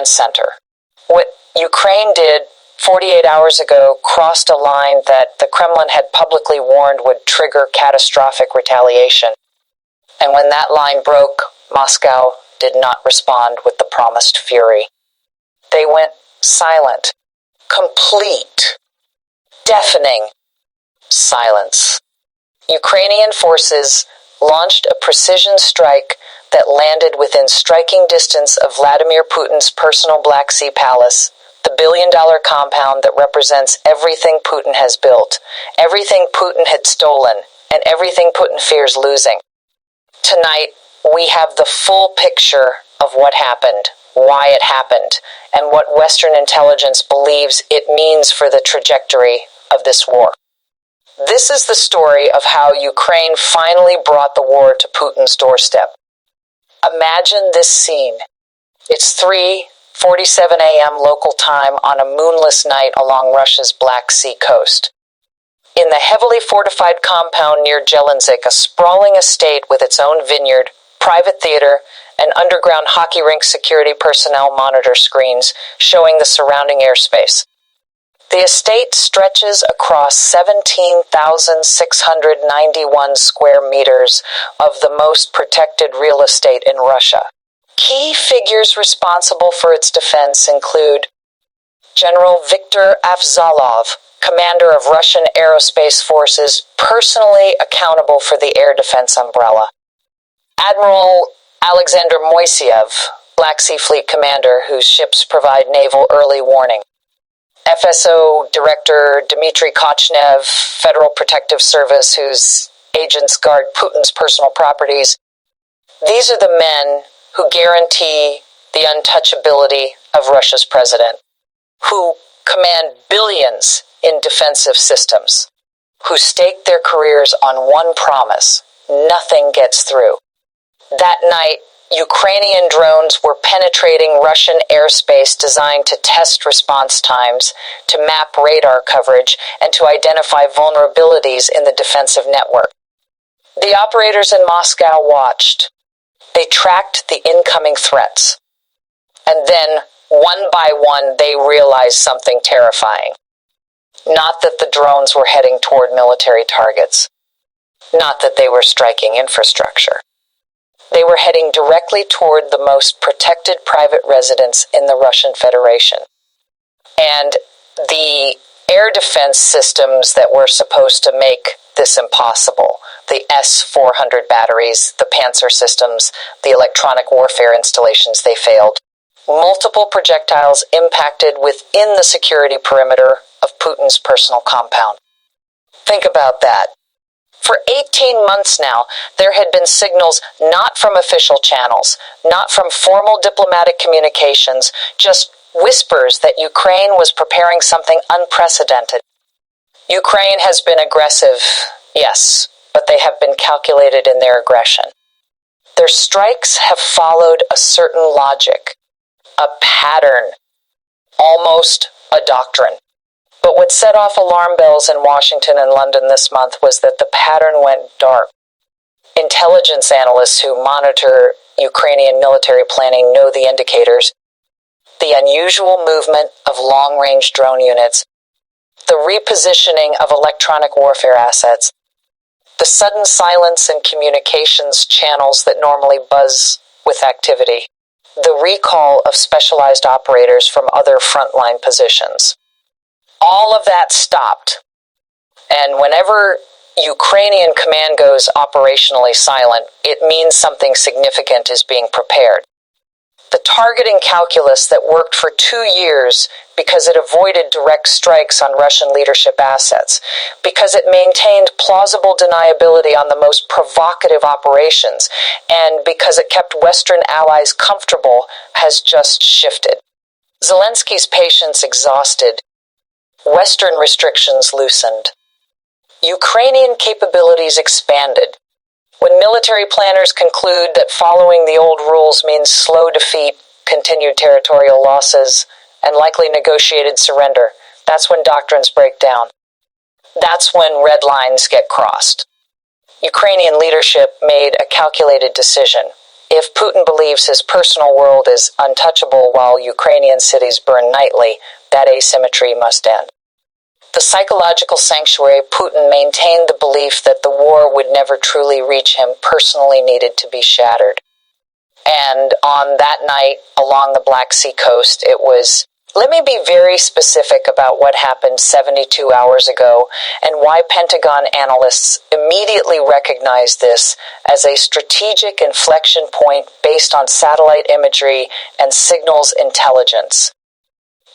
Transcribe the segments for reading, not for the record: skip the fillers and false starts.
command center. What Ukraine did 48 hours ago crossed a line that the Kremlin had publicly warned would trigger catastrophic retaliation. And when that line broke, Moscow did not respond with the promised fury. They went silent. Complete, deafening silence. Ukrainian forces launched a precision strike that landed within striking distance of Vladimir Putin's personal Black Sea palace, the billion-dollar compound that represents everything Putin has built, everything Putin had stolen, and everything Putin fears losing. Tonight, we have the full picture of what happened, why it happened, and what Western intelligence believes it means for the trajectory of this war. This is the story of how Ukraine finally brought the war to Putin's doorstep. Imagine this scene. It's 3:47 a.m. local time on a moonless night along Russia's Black Sea coast. In the heavily fortified compound near Jelenzik, a sprawling estate with its own vineyard, private theater, and underground hockey rink security personnel monitor screens showing the surrounding airspace. The estate stretches across 17,691 square meters of the most protected real estate in Russia. Key figures responsible for its defense include General Viktor Avzalov, commander of Russian aerospace forces, personally accountable for the air defense umbrella. Admiral Alexander Moiseev, Black Sea Fleet commander, whose ships provide naval early warning. FSO Director Dmitry Kochnev, Federal Protective Service, whose agents guard Putin's personal properties. These are the men who guarantee the untouchability of Russia's president, who command billions in defensive systems, who stake their careers on one promise: nothing gets through. That night, Ukrainian drones were penetrating Russian airspace designed to test response times, to map radar coverage, and to identify vulnerabilities in the defensive network. The operators in Moscow watched. They tracked the incoming threats. And then, one by one, they realized something terrifying. Not that the drones were heading toward military targets. Not that they were striking infrastructure. They were heading directly toward the most protected private residence in the Russian Federation. And the air defense systems that were supposed to make this impossible, the S-400 batteries, the Panzer systems, the electronic warfare installations, they failed. Multiple projectiles impacted within the security perimeter of Putin's personal compound. Think about that. For 18 months now, there had been signals not from official channels, not from formal diplomatic communications, just whispers that Ukraine was preparing something unprecedented. Ukraine has been aggressive, yes, but they have been calculated in their aggression. Their strikes have followed a certain logic, a pattern, almost a doctrine. But what set off alarm bells in Washington and London this month was that the pattern went dark. Intelligence analysts who monitor Ukrainian military planning know the indicators: the unusual movement of long-range drone units, the repositioning of electronic warfare assets, the sudden silence in communications channels that normally buzz with activity, the recall of specialized operators from other frontline positions. All of that stopped, and whenever Ukrainian command goes operationally silent, it means something significant is being prepared. The targeting calculus that worked for 2 years because it avoided direct strikes on Russian leadership assets, because it maintained plausible deniability on the most provocative operations, and because it kept Western allies comfortable, has just shifted. Zelensky's patience exhausted. Western restrictions loosened. Ukrainian capabilities expanded. When military planners conclude that following the old rules means slow defeat, continued territorial losses, and likely negotiated surrender, that's when doctrines break down. That's when red lines get crossed. Ukrainian leadership made a calculated decision. If Putin believes his personal world is untouchable while Ukrainian cities burn nightly, that asymmetry must end. The psychological sanctuary Putin maintained the belief that the war would never truly reach him personally needed to be shattered. And on that night along the Black Sea coast, it was, let me be very specific about what happened 72 hours ago and why Pentagon analysts immediately recognized this as a strategic inflection point based on satellite imagery and signals intelligence.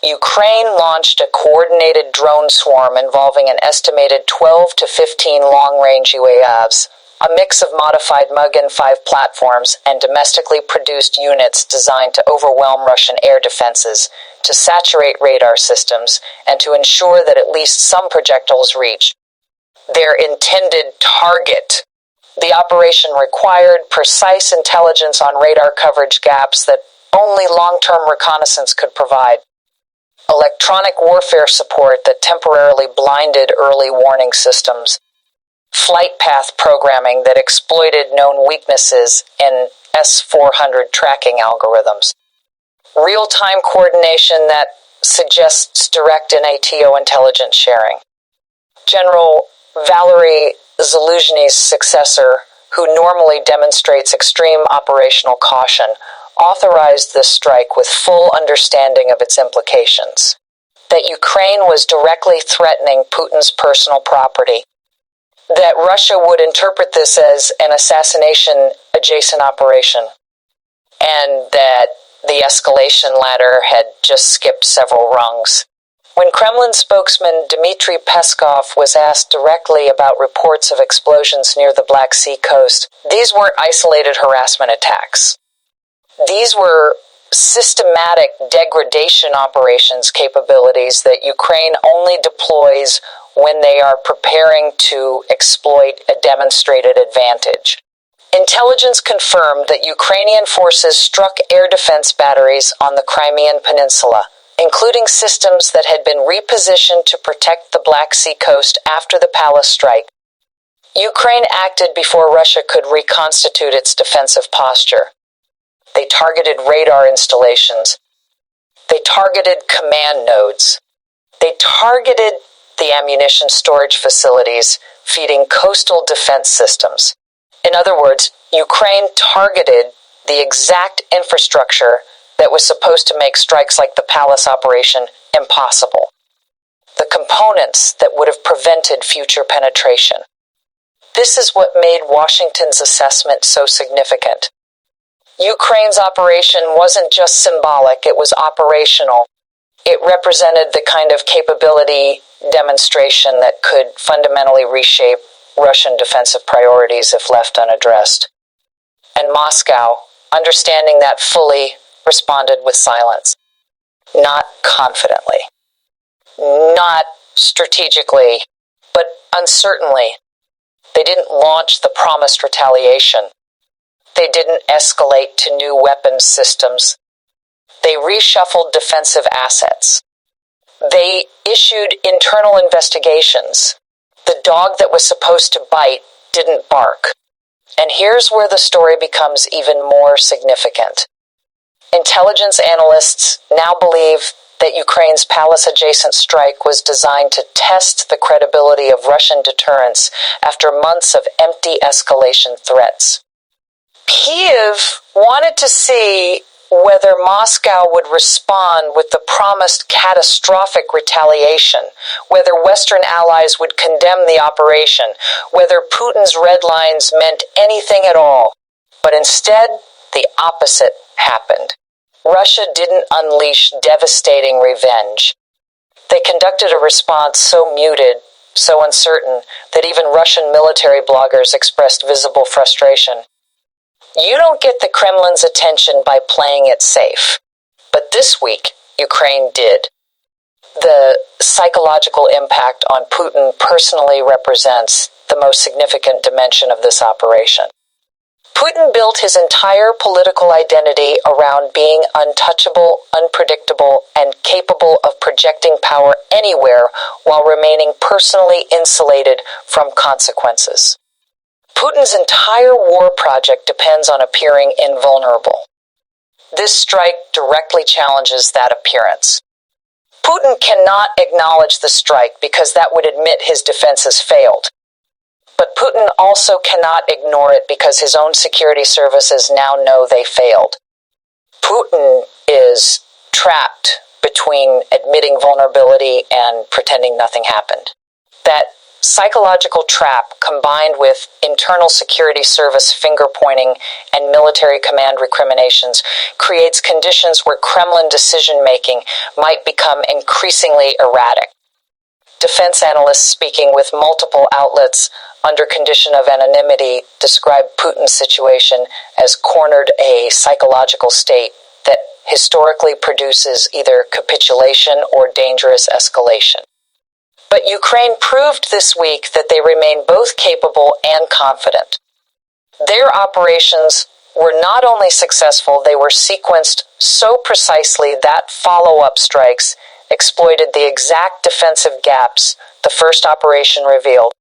Ukraine launched a coordinated drone swarm involving an estimated 12 to 15 long-range UAVs, a mix of modified MUG 5 platforms and domestically produced units designed to overwhelm Russian air defenses, to saturate radar systems, and to ensure that at least some projectiles reach their intended target. The operation required precise intelligence on radar coverage gaps that only long-term reconnaissance could provide, electronic warfare support that temporarily blinded early warning systems, flight path programming that exploited known weaknesses in S-400 tracking algorithms, real-time coordination that suggests direct NATO intelligence sharing. General Valery Zaluzhny's successor, who normally demonstrates extreme operational caution, authorized this strike with full understanding of its implications. That Ukraine was directly threatening Putin's personal property, that Russia would interpret this as an assassination-adjacent operation, and that the escalation ladder had just skipped several rungs. When Kremlin spokesman Dmitry Peskov was asked directly about reports of explosions near the Black Sea coast, these weren't isolated harassment attacks. These were systematic degradation operations capabilities that Ukraine only deploys when they are preparing to exploit a demonstrated advantage. Intelligence confirmed that Ukrainian forces struck air defense batteries on the Crimean Peninsula, including systems that had been repositioned to protect the Black Sea coast after the Palace strike. Ukraine acted before Russia could reconstitute its defensive posture. They targeted radar installations. They targeted command nodes. They targeted the ammunition storage facilities feeding coastal defense systems. In other words, Ukraine targeted the exact infrastructure that was supposed to make strikes like the Palace operation impossible. The components that would have prevented future penetration. This is what made Washington's assessment so significant. Ukraine's operation wasn't just symbolic, it was operational. It represented the kind of capability demonstration that could fundamentally reshape Russian defensive priorities if left unaddressed. And Moscow, understanding that fully, responded with silence. Not confidently. Not strategically, but uncertainly. They didn't launch the promised retaliation. They didn't escalate to new weapons systems. They reshuffled defensive assets. They issued internal investigations. The dog that was supposed to bite didn't bark. And here's where the story becomes even more significant. Intelligence analysts now believe that Ukraine's Palace-adjacent strike was designed to test the credibility of Russian deterrence after months of empty escalation threats. Kyiv wanted to see whether Moscow would respond with the promised catastrophic retaliation, whether Western allies would condemn the operation, whether Putin's red lines meant anything at all. But instead, the opposite happened. Russia didn't unleash devastating revenge. They conducted a response so muted, so uncertain, that even Russian military bloggers expressed visible frustration. You don't get the Kremlin's attention by playing it safe. But this week, Ukraine did. The psychological impact on Putin personally represents the most significant dimension of this operation. Putin built his entire political identity around being untouchable, unpredictable, and capable of projecting power anywhere while remaining personally insulated from consequences. Putin's entire war project depends on appearing invulnerable. This strike directly challenges that appearance. Putin cannot acknowledge the strike because that would admit his defenses failed. But Putin also cannot ignore it because his own security services now know they failed. Putin is trapped between admitting vulnerability and pretending nothing happened. That psychological trap, combined with internal security service finger-pointing and military command recriminations, creates conditions where Kremlin decision-making might become increasingly erratic. Defense analysts speaking with multiple outlets under condition of anonymity describe Putin's situation as cornered a psychological state that historically produces either capitulation or dangerous escalation. But Ukraine proved this week that they remain both capable and confident. Their operations were not only successful, they were sequenced so precisely that follow-up strikes exploited the exact defensive gaps the first operation revealed.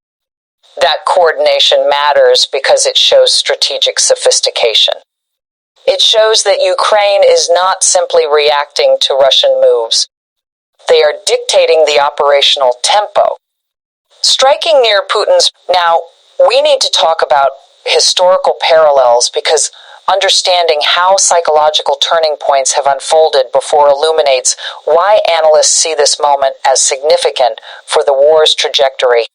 That coordination matters because it shows strategic sophistication. It shows that Ukraine is not simply reacting to Russian moves. They are dictating the operational tempo. Striking near Putin's... Now, we need to talk about historical parallels because understanding how psychological turning points have unfolded before illuminates why analysts see this moment as significant for the war's trajectory.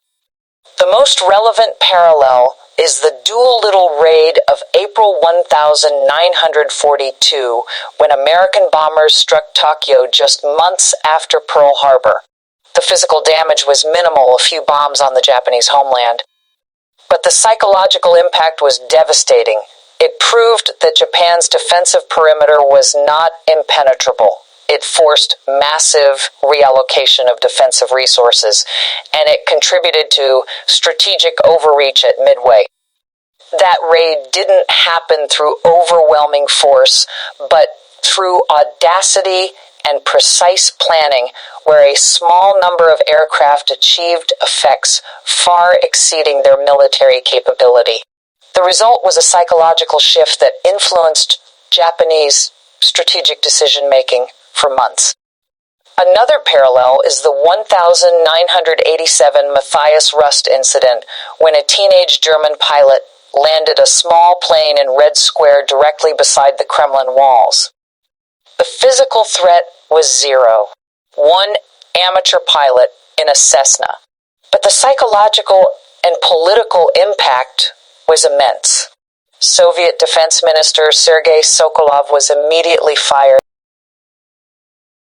The most relevant parallel is the dual-little raid of April 1942, when American bombers struck Tokyo just months after Pearl Harbor. The physical damage was minimal, a few bombs on the Japanese homeland. But the psychological impact was devastating. It proved that Japan's defensive perimeter was not impenetrable. It forced massive reallocation of defensive resources, and it contributed to strategic overreach at Midway. That raid didn't happen through overwhelming force, but through audacity and precise planning, where a small number of aircraft achieved effects far exceeding their military capability. The result was a psychological shift that influenced Japanese strategic decision-making for months. Another parallel is the 1987 Matthias Rust incident, when a teenage German pilot landed a small plane in Red Square directly beside the Kremlin walls. The physical threat was zero. One amateur pilot in a Cessna. But the psychological and political impact was immense. Soviet Defense Minister Sergei Sokolov was immediately fired.